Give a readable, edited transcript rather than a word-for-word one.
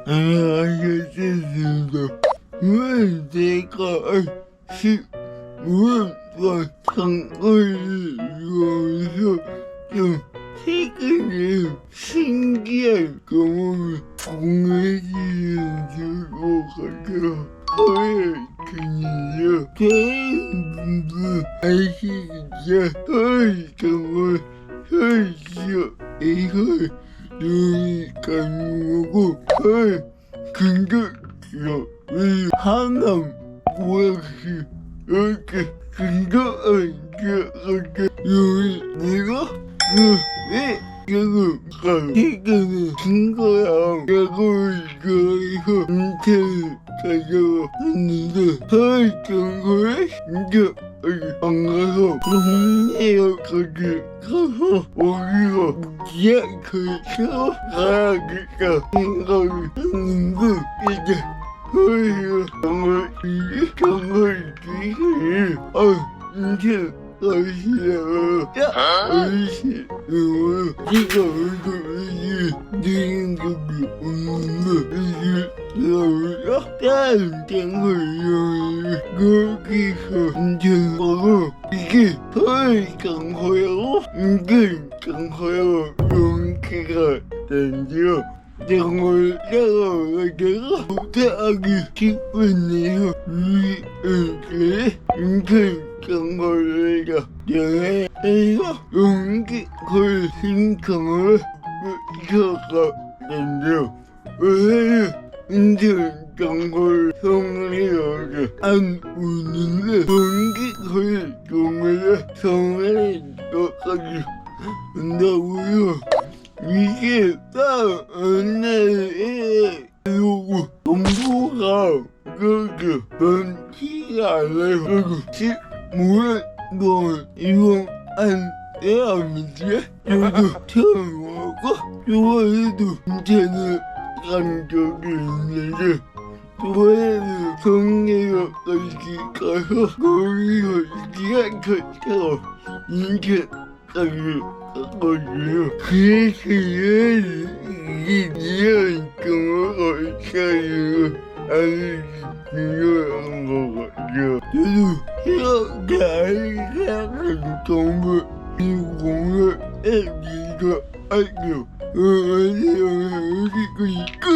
안녕하셨습니다. 왜 제가 10원과 상권을 이용해서 좀 최근에 신기한 경험을 공유해주는 것 같아요. 그는요, 다른 분들 아시겠죠? 정말 설시어 이걸 눈이 가능하고 근접기가 왜 하남 모양이 이렇게 근접한 게 같아. 내가 왜 이거 최근에 친구랑 야구를 좋아해서 인터넷 찾아왔는데 정말 진짜 반가서 동네역까지 가서 우리가 기약해서 가야겠다 생각을 했는데 이제 저희가 정말 기회를 진짜 아시나요? 아시나요? 제가 얼굴이 되는 적이 없는데 이게 다른 장소에 거기서 인정하고 이게 서울 장소라고 인근 장소라고 용기가 된대요. 정말 내가 부탁하기 싶은데요. 이렇게 인근 정보를 정해서 용기를 신청을 붙여가 된대요. 왜 인천 정보를 성리하게 안 오는데 용기를 정말 성리하기까지 한다고요. 이게 딱 언제에 이러고 정보가 그렇게 많지가 않아서 뭐야 너 이거 안 해야지? 저도 처음 와고 좋아해도 인터넷 간 적이 있는데 좋아해도 성내역까지 가서 거기서 기약해서 인터넷까지 갔거든요. 그래서 이런 경우가 있어요. 아주 중요한 것 같아요. 저도 이렇게 알게 정말 이 공을 해주셔서 할게요. 안녕. 여기까지 끝!